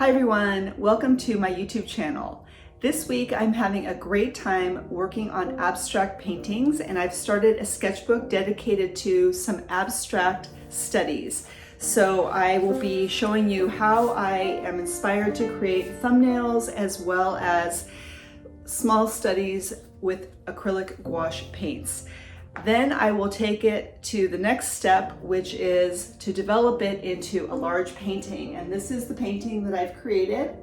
Hi everyone, welcome to my YouTube channel. This week I'm having a great time working on abstract paintings, and I've started a sketchbook dedicated to some abstract studies. So I will be showing you how I am inspired to create thumbnails as well as small studies with acrylic gouache paints. Then I will take it to the next step, which is to develop it into a large painting. And this is the painting that I've created.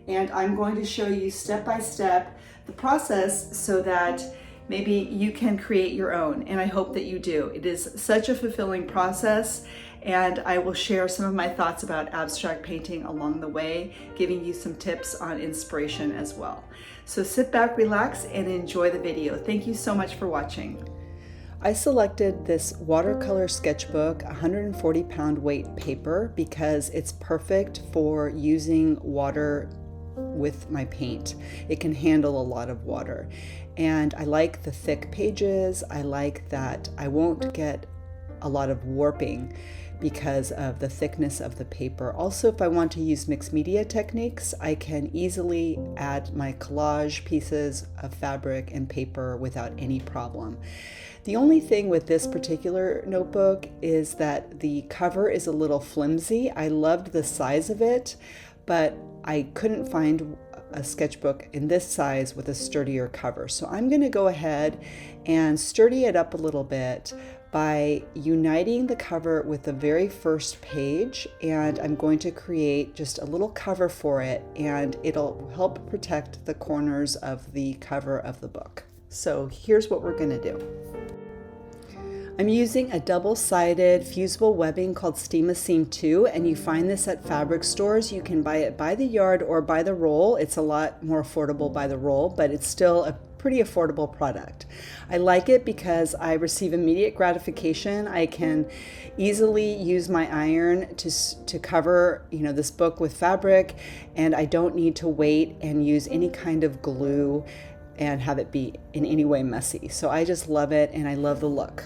And I'm going to show you step by step the process so that maybe you can create your own. And I hope that you do. It is such a fulfilling process. And I will share some of my thoughts about abstract painting along the way, giving you some tips on inspiration as well. So sit back, relax, and enjoy the video. Thank you so much for watching. I selected this watercolor sketchbook, 140-pound weight paper, because it's perfect for using water with my paint. It can handle a lot of water. And I like the thick pages. I like that I won't get a lot of warping because of the thickness of the paper. Also, if I want to use mixed media techniques, I can easily add my collage pieces of fabric and paper without any problem. The only thing with this particular notebook is that the cover is a little flimsy. I loved the size of it, but I couldn't find a sketchbook in this size with a sturdier cover. So I'm going to go ahead and sturdy it up a little bit by uniting the cover with the very first page, and I'm going to create just a little cover for it, and it'll help protect the corners of the cover of the book. So here's what we're going to do. I'm using a double-sided fusible webbing called Synesthesia 2, and you find this at fabric stores. You can buy it by the yard or by the roll. It's a lot more affordable by the roll, but it's still a pretty affordable product. I like it because I receive immediate gratification. I can easily use my iron to cover, this book with fabric, and I don't need to wait and use any kind of glue and have it be in any way messy. So I just love it, and I love the look.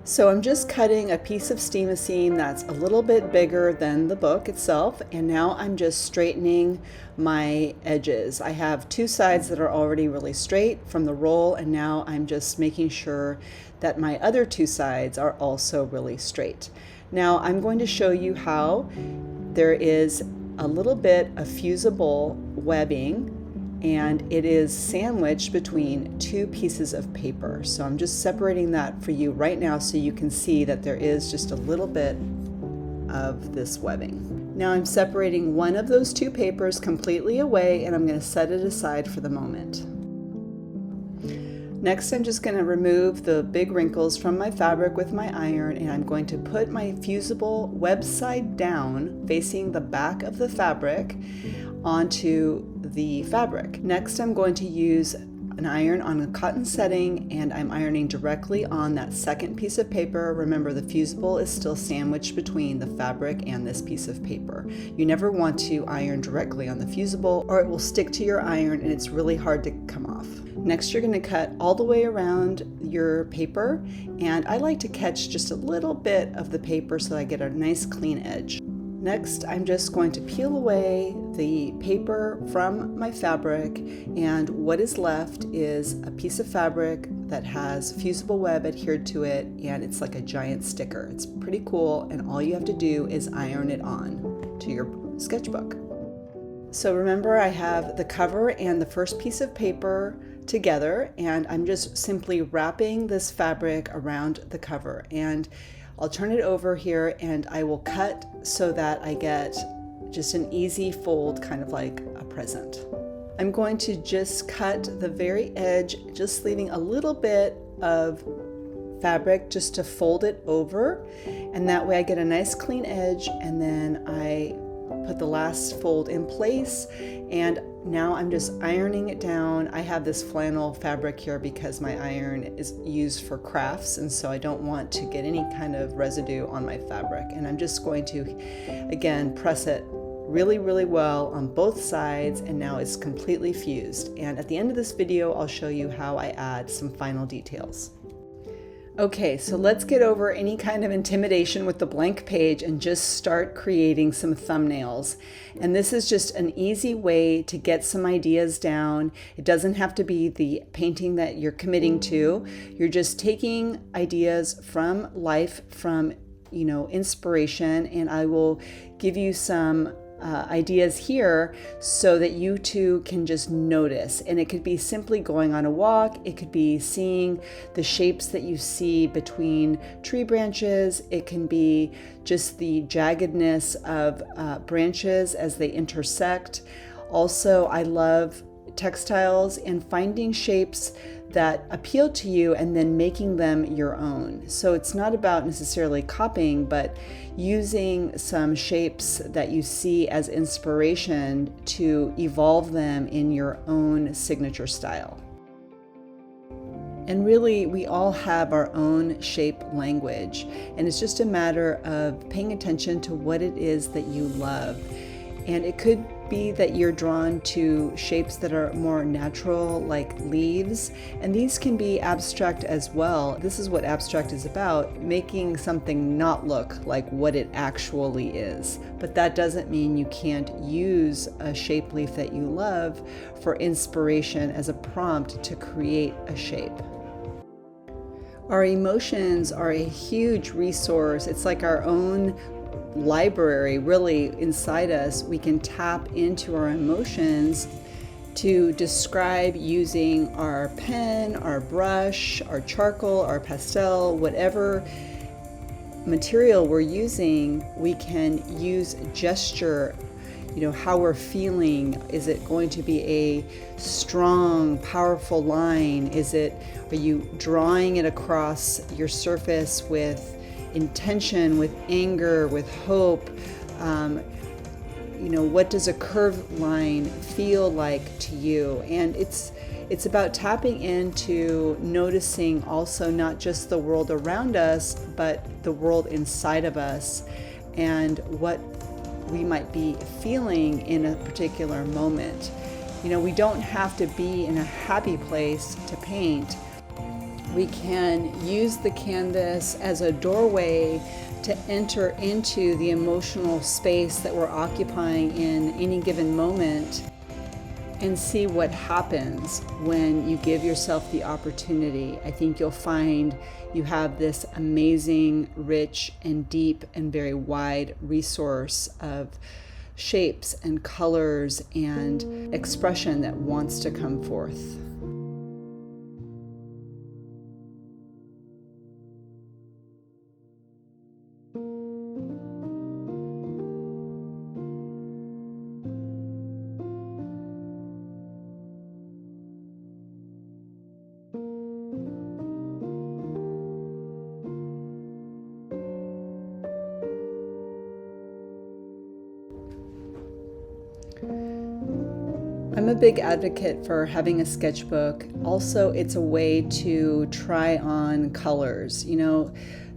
So I'm just cutting a piece of Synesthesia that's a little bit bigger than the book itself, and now I'm just straightening my edges. I have two sides that are already really straight from the roll, and now I'm just making sure that my other two sides are also really straight. Now I'm going to show you how there is a little bit of fusible webbing, and it is sandwiched between two pieces of paper. So I'm just separating that for you right now so you can see that there is just a little bit of this webbing. Now I'm separating one of those two papers completely away, and I'm going to set it aside for the moment. Next, I'm just going to remove the big wrinkles from my fabric with my iron, and I'm going to put my fusible web side down facing the back of the fabric onto the fabric. Next, I'm going to use an iron on a cotton setting, and I'm ironing directly on that second piece of paper. Remember, the fusible is still sandwiched between the fabric and this piece of paper. You never want to iron directly on the fusible, or it will stick to your iron and it's really hard to come off. Next, you're going to cut all the way around your paper, and I like to catch just a little bit of the paper so that I get a nice clean edge. Next, I'm just going to peel away the paper from my fabric, and what is left is a piece of fabric that has fusible web adhered to it, and it's like a giant sticker. It's pretty cool, and all you have to do is iron it on to your sketchbook. So remember, I have the cover and the first piece of paper together, and I'm just simply wrapping this fabric around the cover, and I'll turn it over here and I will cut so that I get just an easy fold, kind of like a present. I'm going to just cut the very edge, just leaving a little bit of fabric just to fold it over, and that way I get a nice clean edge, and then I put the last fold in place, and now I'm just ironing it down. I have this flannel fabric here because my iron is used for crafts, and so I don't want to get any kind of residue on my fabric. And I'm just going to, again, press it really, really well on both sides, and now it's completely fused. And at the end of this video, I'll show you how I add some final details. Okay, so let's get over any kind of intimidation with the blank page and just start creating some thumbnails. And this is just an easy way to get some ideas down. It doesn't have to be the painting that you're committing to. You're just taking ideas from life, from inspiration, and I will give you some ideas here so that you too can just notice. And it could be simply going on a walk. It could be seeing the shapes that you see between tree branches. It can be just the jaggedness of branches as they intersect. Also, I love textiles and finding shapes that appeal to you and then making them your own. So it's not about necessarily copying, but using some shapes that you see as inspiration to evolve them in your own signature style. And really, we all have our own shape language, and it's just a matter of paying attention to what it is that you love. And it could be that you're drawn to shapes that are more natural, like leaves, and these can be abstract as well. This is what abstract is about, making something not look like what it actually is. But that doesn't mean you can't use a shape leaf that you love for inspiration as a prompt to create a shape. Our emotions are a huge resource. It's like our own library, really, inside us. We can tap into our emotions to describe using our pen, our brush, our charcoal, our pastel, whatever material we're using. We can use gesture, how we're feeling. Is it going to be a strong, powerful line? Are you drawing it across your surface with intention, with anger, with hope? What does a curved line feel like to you? And it's about tapping into noticing also not just the world around us, but the world inside of us and what we might be feeling in a particular moment. We don't have to be in a happy place to paint. We can use the canvas as a doorway to enter into the emotional space that we're occupying in any given moment and see what happens when you give yourself the opportunity. I think you'll find you have this amazing, rich, and deep and very wide resource of shapes and colors and expression that wants to come forth. I'm a big advocate for having a sketchbook. Also, it's a way to try on colors.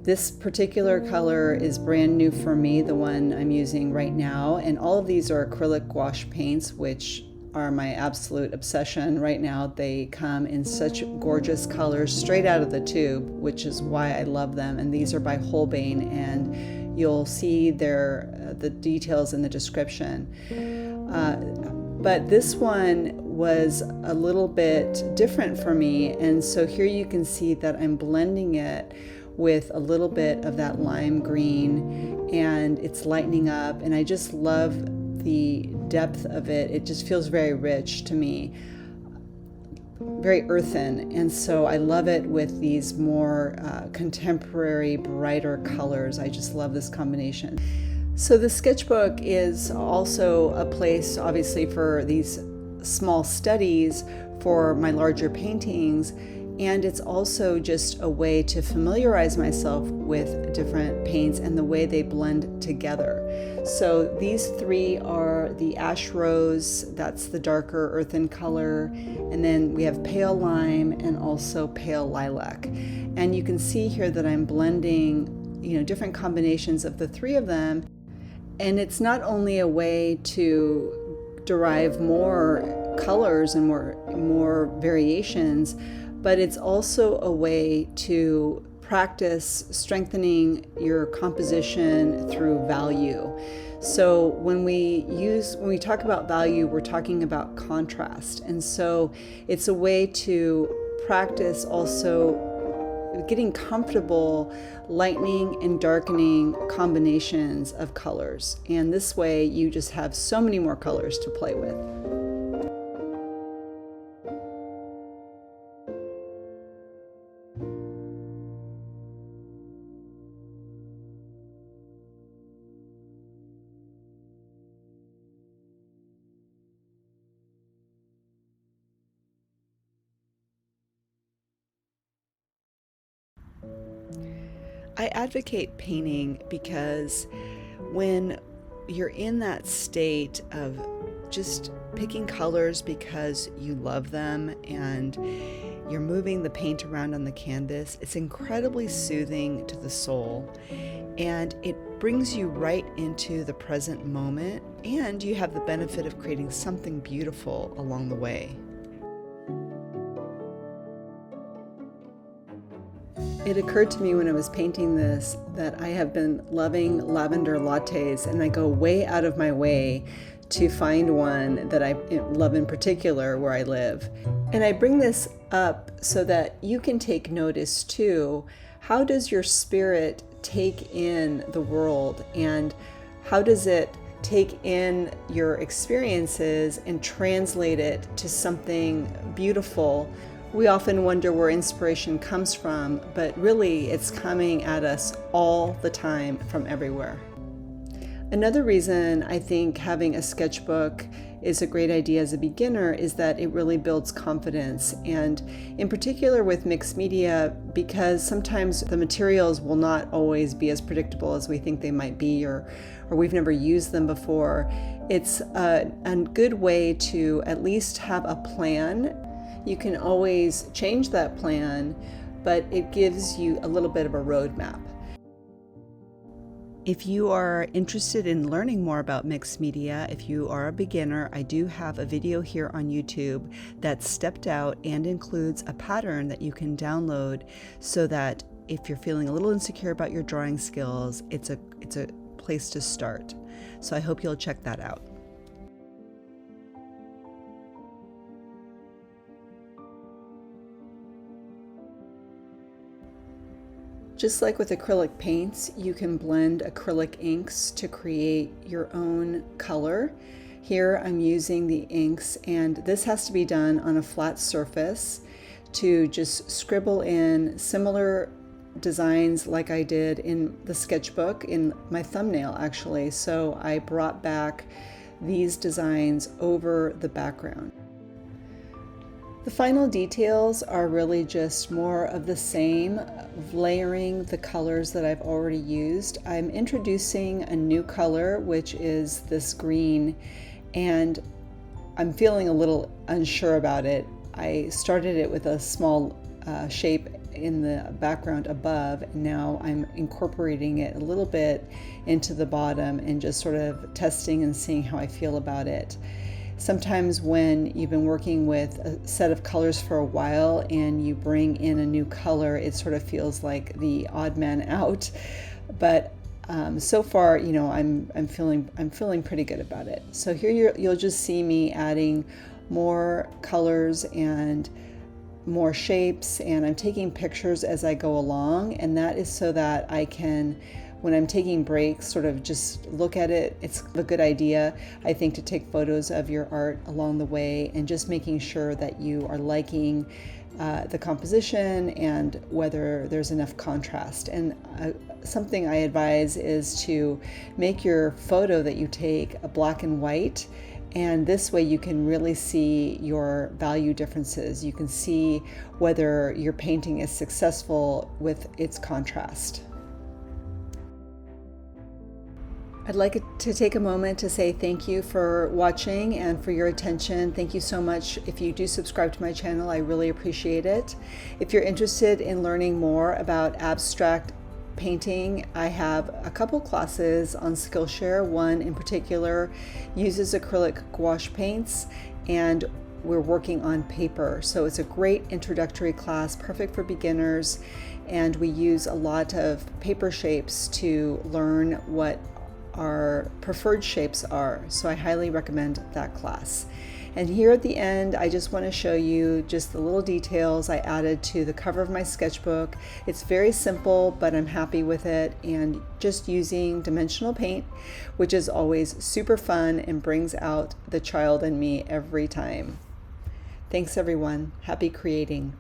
This particular color is brand new for me, the one I'm using right now, and all of these are acrylic gouache paints, which are my absolute obsession right now. They come in such gorgeous colors straight out of the tube, which is why I love them. And these are by Holbein, and you'll see the details in the description. But this one was a little bit different for me, and so here you can see that I'm blending it with a little bit of that lime green, and it's lightening up, and I just love the depth of it. It just feels very rich to me, very earthen, and so I love it with these more contemporary, brighter colors. I just love this combination. So the sketchbook is also a place, obviously, for these small studies for my larger paintings, and it's also just a way to familiarize myself with different paints and the way they blend together. So these three are the ash rose, that's the darker earthen color, and then we have pale lime and also pale lilac. And you can see here that I'm blending, different combinations of the three of them. And it's not only a way to derive more colors and more variations, but it's also a way to practice strengthening your composition through value. So when we talk about value, we're talking about contrast. And so it's a way to practice also getting comfortable lightening and darkening combinations of colors. And this way you just have so many more colors to play with. I advocate painting because when you're in that state of just picking colors because you love them and you're moving the paint around on the canvas, it's incredibly soothing to the soul, and it brings you right into the present moment, and you have the benefit of creating something beautiful along the way. It occurred to me when I was painting this that I have been loving lavender lattes, and I go way out of my way to find one that I love in particular where I live. And I bring this up so that you can take notice too. How does your spirit take in the world, and how does it take in your experiences and translate it to something beautiful? We often wonder where inspiration comes from, but really it's coming at us all the time from everywhere. Another reason I think having a sketchbook is a great idea as a beginner is that it really builds confidence, and in particular with mixed media, because sometimes the materials will not always be as predictable as we think they might be, or we've never used them before. It's a good way to at least have a plan. You can always change that plan, but it gives you a little bit of a roadmap. If you are interested in learning more about mixed media, if you are a beginner, I do have a video here on YouTube that's stepped out and includes a pattern that you can download so that if you're feeling a little insecure about your drawing skills, it's a place to start. So I hope you'll check that out. Just like with acrylic paints, you can blend acrylic inks to create your own color. Here I'm using the inks, and this has to be done on a flat surface to just scribble in similar designs like I did in the sketchbook, in my thumbnail actually. So I brought back these designs over the background. The final details are really just more of the same, layering the colors that I've already used. I'm introducing a new color, which is this green, and I'm feeling a little unsure about it. I started it with a small shape in the background above, and now I'm incorporating it a little bit into the bottom and just sort of testing and seeing how I feel about it. Sometimes when you've been working with a set of colors for a while and you bring in a new color, it sort of feels like the odd man out. But so far, you know, I'm feeling pretty good about it. So here you'll just see me adding more colors and more shapes, and I'm taking pictures as I go along, and that is so that I can, when I'm taking breaks, sort of just look at it. It's a good idea, I think, to take photos of your art along the way and just making sure that you are liking the composition and whether there's enough contrast. And something I advise is to make your photo that you take a black and white, and this way you can really see your value differences. You can see whether your painting is successful with its contrast. I'd like to take a moment to say thank you for watching and for your attention. Thank you so much. If you do subscribe to my channel, I really appreciate it. If you're interested in learning more about abstract painting, I have a couple classes on Skillshare. One in particular uses acrylic gouache paints, and we're working on paper. So it's a great introductory class, perfect for beginners, and we use a lot of paper shapes to learn what our preferred shapes are. So I highly recommend that class. And here at the end, I just want to show you just the little details I added to the cover of my sketchbook. It's very simple, but I'm happy with it, and just using dimensional paint, which is always super fun and brings out the child in me every time. Thanks everyone. Happy creating.